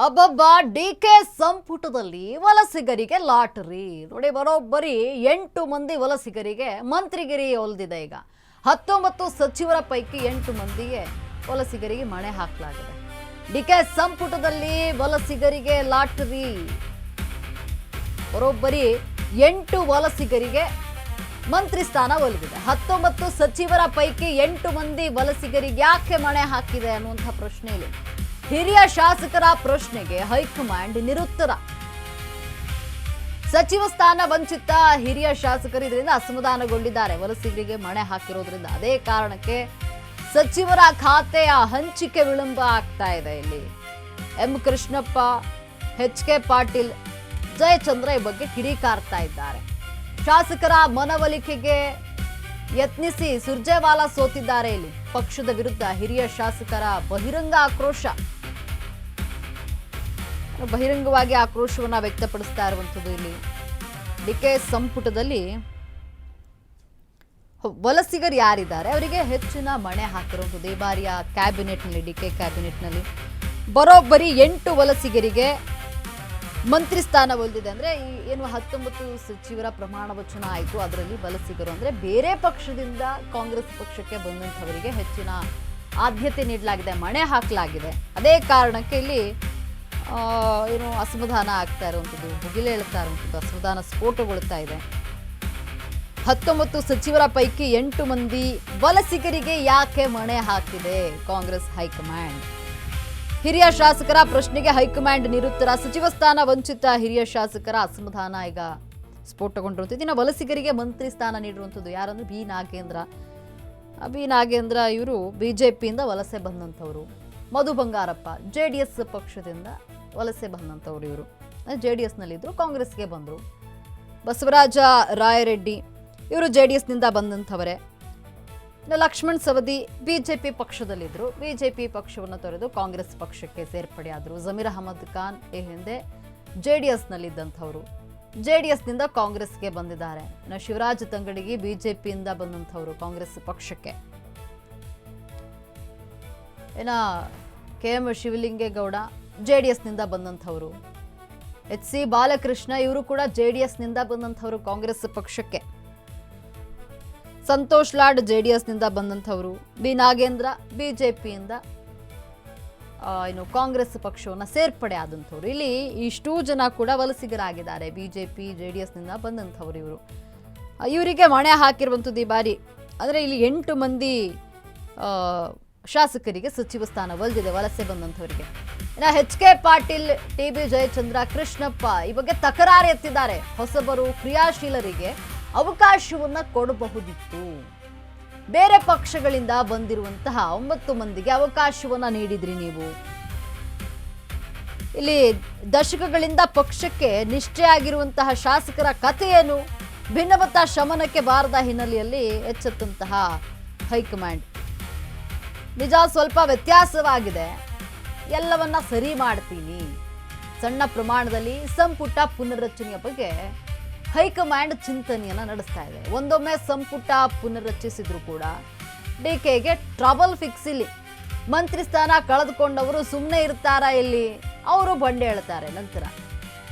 ಅಬ್ಬಬ್ಬ ಡಿಕೆ ಸಂಪುಟದಲ್ಲಿ ವಲಸಿಗರಿಗೆ ಲಾಟರಿ ನೋಡಿ. ಬರೋಬ್ಬರಿ 8 ಮಂದಿ ವಲಸಿಗರಿಗೆ ಮಂತ್ರಿಗಿರಿ ಒಲ್ದಿದೆ. ಈಗ 19 ಸಚಿವರ ಪೈಕಿ 8 ಮಂದಿಗೆ ವಲಸಿಗರಿಗೆ ಮಣೆ ಹಾಕಲಾಗಿದೆ. ಡಿಕೆ ಸಂಪುಟದಲ್ಲಿ ವಲಸಿಗರಿಗೆ ಲಾಟರಿ. ಬರೋಬ್ಬರಿ 8 ವಲಸಿಗರಿಗೆ ಮಂತ್ರಿ ಸ್ಥಾನ ಒಲಿದಿದೆ. 19 ಸಚಿವರ ಪೈಕಿ 8 ಮಂದಿ ವಲಸಿಗರಿಗೆ ಯಾಕೆ ಮಣೆ ಹಾಕಿದೆ ಅನ್ನುವಂಥ ಪ್ರಶ್ನೆ ಇದೆ. ಹಿರಿಯ ಶಾಸಕರ ಪ್ರಶ್ನೆಗೆ ಹೈಕಮಾಂಡ್ ನಿರುತ್ತರ. ಸಚಿವ ಸ್ಥಾನ ವಂಚಿತ ಹಿರಿಯ ಶಾಸಕರು ಇದರಿಂದ ಅಸಮಾಧಾನಗೊಂಡಿದ್ದಾರೆ. ವಲಸಿಗರಿಗೆ ಮಣೆ ಹಾಕಿರೋದ್ರಿಂದ ಅದೇ ಕಾರಣಕ್ಕೆ ಸಚಿವರ ಖಾತೆಯ ಹಂಚಿಕೆ ವಿಳಂಬ ಆಗ್ತಾ ಇದೆ. ಇಲ್ಲಿ ಎಂ ಕೃಷ್ಣಪ್ಪ, ಎಚ್.ಕೆ. ಪಾಟೀಲ್, ಜಯಚಂದ್ರ ಈ ಬಗ್ಗೆ ಕಿಡಿಕಾರ್ತಾ ಇದ್ದಾರೆ. ಶಾಸಕರ ಮನವೊಲಿಕೆಗೆ ಯತ್ನಿಸಿ ಸುರ್ಜೇವಾಲಾ ಸೋತಿದ್ದಾರೆ. ಇಲ್ಲಿ ಪಕ್ಷದ ವಿರುದ್ಧ ಹಿರಿಯ ಶಾಸಕರ ಬಹಿರಂಗ ಆಕ್ರೋಶ, ಬಹಿರಂಗವಾಗಿ ಆಕ್ರೋಶವನ್ನ ವ್ಯಕ್ತಪಡಿಸ್ತಾ ಇರುವಂಥದ್ದು. ಇಲ್ಲಿ ಡಿಕೆ ಸಂಪುಟದಲ್ಲಿ ವಲಸಿಗರು ಯಾರಿದ್ದಾರೆ ಅವರಿಗೆ ಹೆಚ್ಚಿನ ಮಣೆ ಹಾಕಿರುವಂಥದ್ದು. ಈ ಬಾರಿಯ ಕ್ಯಾಬಿನೆಟ್ನಲ್ಲಿ, ಡಿಕೆ ಕ್ಯಾಬಿನೆಟ್ನಲ್ಲಿ ಬರೋಬ್ಬರಿ 8 ವಲಸಿಗರಿಗೆ ಮಂತ್ರಿ ಸ್ಥಾನ ಒಲ್ದಿದೆ. ಅಂದ್ರೆ ಏನು 19 ಸಚಿವರ ಪ್ರಮಾಣ ವಚನ ಆಯಿತು, ಅದರಲ್ಲಿ ವಲಸಿಗರು ಅಂದ್ರೆ ಬೇರೆ ಪಕ್ಷದಿಂದ ಕಾಂಗ್ರೆಸ್ ಪಕ್ಷಕ್ಕೆ ಬಂದಂಥವರಿಗೆ ಹೆಚ್ಚಿನ ಆದ್ಯತೆ ನೀಡಲಾಗಿದೆ, ಮಣೆ ಹಾಕಲಾಗಿದೆ. ಅದೇ ಕಾರಣಕ್ಕೆ ಇಲ್ಲಿ ಏನು ಅಸಮಾಧಾನ ಆಗ್ತಾ ಇರುವಂಥದ್ದು, ಮುಗಿಲೇಳ್ತಾ ಇರುವಂಥದ್ದು, ಅಸಮಾಧಾನ ಸ್ಫೋಟಗೊಳ್ತಾ ಇದೆ. 19 ಸಚಿವರ ಪೈಕಿ 8 ಮಂದಿ ವಲಸಿಗರಿಗೆ ಯಾಕೆ ಮಣೆ ಹಾಕಿದೆ ಕಾಂಗ್ರೆಸ್ ಹೈಕಮಾಂಡ್? ಹಿರಿಯ ಶಾಸಕರ ಪ್ರಶ್ನೆಗೆ ಹೈಕಮಾಂಡ್ ನಿರುತ್ತರ. ಸಚಿವ ಸ್ಥಾನ ವಂಚಿತ ಹಿರಿಯ ಶಾಸಕರ ಅಸಮಾಧಾನ ಈಗ ಸ್ಫೋಟಗೊಂಡಿರುವಂಥದ್ದು. ಇನ್ನು ವಲಸಿಗರಿಗೆ ಮಂತ್ರಿ ಸ್ಥಾನ ನೀಡಿರುವಂಥದ್ದು ಯಾರಂದ್ರೆ ಬಿ ನಾಗೇಂದ್ರ ಇವರು ಬಿಜೆಪಿಯಿಂದ ವಲಸೆ ಬಂದಂಥವ್ರು. ಮಧು ಬಂಗಾರಪ್ಪ JDS ಪಕ್ಷದಿಂದ ವಲಸೆ ಬಂದಂಥವ್ರು. ಇವರು JDSನಲ್ಲಿದ್ದರು, ಕಾಂಗ್ರೆಸ್ಗೆ ಬಂದರು. ಬಸವರಾಜ ರಾಯರೆಡ್ಡಿ ಇವರು JDSನಿಂದ ಬಂದಂಥವರೇ. ಲಕ್ಷ್ಮಣ್ ಸವದಿ ಬಿಜೆಪಿ ಪಕ್ಷದಲ್ಲಿದ್ದರು, ಬಿಜೆಪಿ ಪಕ್ಷವನ್ನು ತೊರೆದು ಕಾಂಗ್ರೆಸ್ ಪಕ್ಷಕ್ಕೆ ಸೇರ್ಪಡೆಯಾದರು. ಜಮೀರ್ ಅಹಮದ್ ಖಾನ್ ಈ ಹಿಂದೆ JDSನಲ್ಲಿದ್ದಂಥವರು, JDSನಿಂದ ಕಾಂಗ್ರೆಸ್ಗೆ ಬಂದಿದ್ದಾರೆ. ಇನ್ನು ಶಿವರಾಜ್ ತಂಗಡಿಗಿ ಬಿಜೆಪಿಯಿಂದ ಬಂದಂಥವರು ಕಾಂಗ್ರೆಸ್ ಪಕ್ಷಕ್ಕೆ. ಇನ್ನು KM ಶಿವಲಿಂಗೇಗೌಡ JDSನಿಂದ ಬಂದಂಥವರು. HC ಬಾಲಕೃಷ್ಣ ಇವರು ಕೂಡ JDSನಿಂದ ಬಂದಂಥವರು ಕಾಂಗ್ರೆಸ್ ಪಕ್ಷಕ್ಕೆ. ಸಂತೋಷ್ ಲಾಡ್ JDSನಿಂದ ಬಂದಂಥವರು. ಬಿ ನಾಗೇಂದ್ರ ಬಿಜೆಪಿಯಿಂದ ಇನ್ನು ಕಾಂಗ್ರೆಸ್ ಪಕ್ಷವನ್ನು ಸೇರ್ಪಡೆ ಆದಂಥವ್ರು. ಇಲ್ಲಿ ಇಷ್ಟೂ ಜನ ಕೂಡ ವಲಸಿಗರಾಗಿದ್ದಾರೆ, ಬಿಜೆಪಿ JDSನಿಂದ ಬಂದಂಥವ್ರು. ಇವರಿಗೆ ಮಣೆ ಹಾಕಿರುವಂಥದ್ದು ಈ ಬಾರಿ. ಅಂದರೆ ಇಲ್ಲಿ 8 ಮಂದಿ ಶಾಸಕರಿಗೆ ಸಚಿವ ಸ್ಥಾನ ಒಲ್ದಿದೆ ವಲಸೆ ಬಂದಂಥವರಿಗೆ. ಇನ್ನು ಎಚ್.ಕೆ. ಪಾಟೀಲ್, TB ಜಯಚಂದ್ರ, ಕೃಷ್ಣಪ್ಪ ಈ ಬಗ್ಗೆ ತಕರಾರು ಎತ್ತಿದ್ದಾರೆ. ಹೊಸಬರು ಕ್ರಿಯಾಶೀಲರಿಗೆ ಅವಕಾಶವನ್ನ ಕೊಡಬಹುದಿತ್ತು. ಬೇರೆ ಪಕ್ಷಗಳಿಂದ ಬಂದಿರುವಂತಹ 9 ಮಂದಿಗೆ ಅವಕಾಶವನ್ನ ನೀಡಿದ್ರಿ ನೀವು. ಇಲ್ಲಿ ದಶಕಗಳಿಂದ ಪಕ್ಷಕ್ಕೆ ನಿಷ್ಠೆಯಾಗಿರುವಂತಹ ಶಾಸಕರ ಕಥೆಯೇನು? ಭಿನ್ನಮತ ಶಮನಕ್ಕೆ ಬಾರದ ಹಿನ್ನೆಲೆಯಲ್ಲಿ ಎಚ್ಚೆತ್ತಂತಹ ಹೈಕಮಾಂಡ್ ನಿಜ ಸ್ವಲ್ಪ ವ್ಯತ್ಯಾಸವಾಗಿದೆ, ಎಲ್ಲವನ್ನ ಸರಿ ಮಾಡ್ತೀನಿ. ಸಣ್ಣ ಪ್ರಮಾಣದಲ್ಲಿ ಸಂಪುಟ ಪುನರ್ರಚನೆಯ ಬಗ್ಗೆ ಹೈಕಮಾಂಡ್ ಚಿಂತನೆಯನ್ನ ನಡೆಸ್ತಾ ಇದೆ. ಒಂದೊಮ್ಮೆ ಸಂಪುಟ ಪುನರ್ರಚಿಸಿದ್ರು ಕೂಡ ಡಿಕೆಗೆ ಟ್ರಬಲ್ ಫಿಕ್ಸ್. ಇಲ್ಲಿ ಮಂತ್ರಿ ಸ್ಥಾನ ಕಳೆದುಕೊಂಡವರು ಸುಮ್ಮನೆ ಇರ್ತಾರಾ? ಇಲ್ಲಿ ಅವರು ಬಂಡೆ ಹೇಳ್ತಾರೆ. ನಂತರ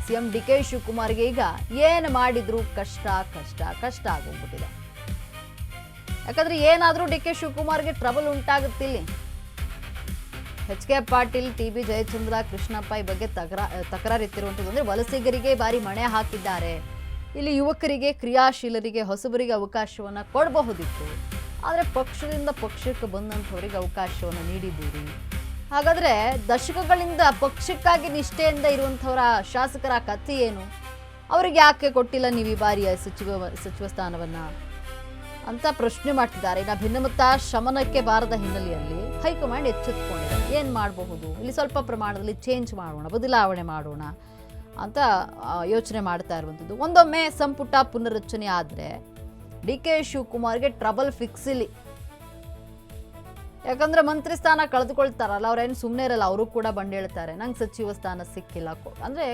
CM DK ಶಿವಕುಮಾರ್ಗೆ ಈಗ ಏನು ಮಾಡಿದ್ರು ಕಷ್ಟ ಕಷ್ಟ ಕಷ್ಟ ಆಗೋಗ್ಬಿಟ್ಟಿದೆ. ಯಾಕಂದ್ರೆ ಏನಾದರೂ DK ಶಿವಕುಮಾರ್ಗೆ ಟ್ರಬಲ್ ಉಂಟಾಗುತ್ತಿಲ್ಲ. ಎಚ್.ಕೆ. ಪಾಟೀಲ್, TB ಜಯಚಂದ್ರ, ಕೃಷ್ಣಪ್ಪ ಈ ಬಗ್ಗೆ ತಕರಾರು ಎತ್ತಿರುವಂಥದ್ದು. ಅಂದರೆ ವಲಸಿಗರಿಗೆ ಬಾರಿ ಮಣೆ ಹಾಕಿದ್ದಾರೆ. ಇಲ್ಲಿ ಯುವಕರಿಗೆ, ಕ್ರಿಯಾಶೀಲರಿಗೆ, ಹೊಸಬರಿಗೆ ಅವಕಾಶವನ್ನು ಕೊಡಬಹುದಿತ್ತು. ಆದರೆ ಪಕ್ಷದಿಂದ ಪಕ್ಷಕ್ಕೆ ಬಂದಂಥವರಿಗೆ ಅವಕಾಶವನ್ನು ನೀಡಿದ್ದೀರಿ. ಹಾಗಾದರೆ ದಶಕಗಳಿಂದ ಪಕ್ಷಕ್ಕಾಗಿ ನಿಷ್ಠೆಯಿಂದ ಇರುವಂಥವರ ಶಾಸಕರ ಕಥೆ ಏನು? ಅವರಿಗೆ ಯಾಕೆ ಕೊಟ್ಟಿಲ್ಲ ನೀವು ಈ ಬಾರಿಯ ಸಚಿವ ಸ್ಥಾನವನ್ನು ಅಂತ ಪ್ರಶ್ನೆ ಮಾಡ್ತಿದ್ದಾರೆ. ಇನ್ನು ಭಿನ್ನಮತ ಶಮನಕ್ಕೆ ಬಾರದ ಹಿನ್ನೆಲೆಯಲ್ಲಿ ಹೈಕಮಾಂಡ್ ಎಚ್ಚೆತ್ತುಕೊಂಡಿದೆ. ಏನು ಮಾಡಬಹುದು, ಇಲ್ಲಿ ಸ್ವಲ್ಪ ಪ್ರಮಾಣದಲ್ಲಿ ಚೇಂಜ್ ಮಾಡೋಣ, ಬದಲಾವಣೆ ಮಾಡೋಣ ಅಂತ ಯೋಚನೆ ಮಾಡ್ತಾ ಇರುವಂಥದ್ದು. ಒಂದೊಮ್ಮೆ ಸಂಪುಟ ಪುನರ್ರಚನೆ ಆದರೆ DK ಶಿವಕುಮಾರ್ಗೆ ಟ್ರಬಲ್ ಫಿಕ್ಸ್ ಇಲ್ಲಿ. ಯಾಕಂದ್ರೆ ಮಂತ್ರಿ ಸ್ಥಾನ ಕಳೆದುಕೊಳ್ತಾರಲ್ಲ, ಅವ್ರೇನು ಸುಮ್ಮನೆ ಇರಲ್ಲ, ಅವರು ಕೂಡ ಬಂದು ಹೇಳ್ತಾರೆ ನಂಗೆ ಸಚಿವ ಸ್ಥಾನ ಸಿಕ್ಕಿಲ್ಲ. ಅಂದರೆ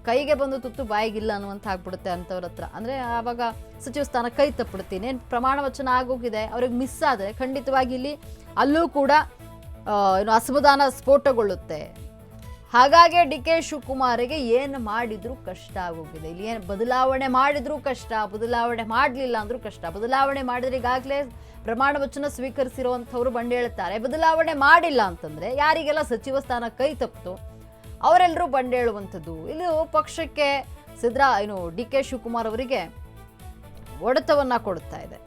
ಕೈಗೆ ಬಂದು ತುತ್ತು ಬಾಯಿಗಿಲ್ಲ ಅನ್ನುವಂಥ ಆಗ್ಬಿಡುತ್ತೆ ಅಂಥವ್ರ ಹತ್ರ. ಅಂದರೆ ಆವಾಗ ಸಚಿವ ಸ್ಥಾನ ಕೈ ತಪ್ಪಿಡ್ತೀನಿ, ಏನು ಪ್ರಮಾಣ ವಚನ ಆಗೋಗಿದೆ, ಅವ್ರಿಗೆ ಮಿಸ್ ಆದರೆ ಖಂಡಿತವಾಗಿ ಇಲ್ಲಿ ಅಲ್ಲೂ ಕೂಡ ಏನು ಅಸಮಾಧಾನ ಸ್ಫೋಟಗೊಳ್ಳುತ್ತೆ. ಹಾಗಾಗಿ ಡಿ ಕೆ ಶಿವಕುಮಾರ್ಗೆ ಏನು ಮಾಡಿದ್ರು ಕಷ್ಟ ಆಗೋಗಿದೆ. ಇಲ್ಲಿ ಏನು ಬದಲಾವಣೆ ಮಾಡಿದ್ರು ಕಷ್ಟ, ಬದಲಾವಣೆ ಮಾಡಲಿಲ್ಲ ಅಂದ್ರೂ ಕಷ್ಟ. ಬದಲಾವಣೆ ಮಾಡಿದ್ರೆ ಈಗಾಗಲೇ ಪ್ರಮಾಣ ವಚನ ಸ್ವೀಕರಿಸಿರುವಂಥವ್ರು ಬಂದು ಹೇಳ್ತಾರೆ. ಬದಲಾವಣೆ ಮಾಡಿಲ್ಲ ಅಂತಂದ್ರೆ ಯಾರಿಗೆಲ್ಲ ಸಚಿವ ಸ್ಥಾನ ಕೈ ತಪ್ಪಿತು ಅವರೆಲ್ಲರೂ ಬಂಡೇಳುವಂಥದ್ದು. ಇಲ್ಲಿ ಪಕ್ಷಕ್ಕೆ ಡಿ ಕೆ ಶಿವಕುಮಾರ್ ಅವರಿಗೆ ಹೊಡೆತವನ್ನ ಕೊಡ್ತಾ ಇದೆ.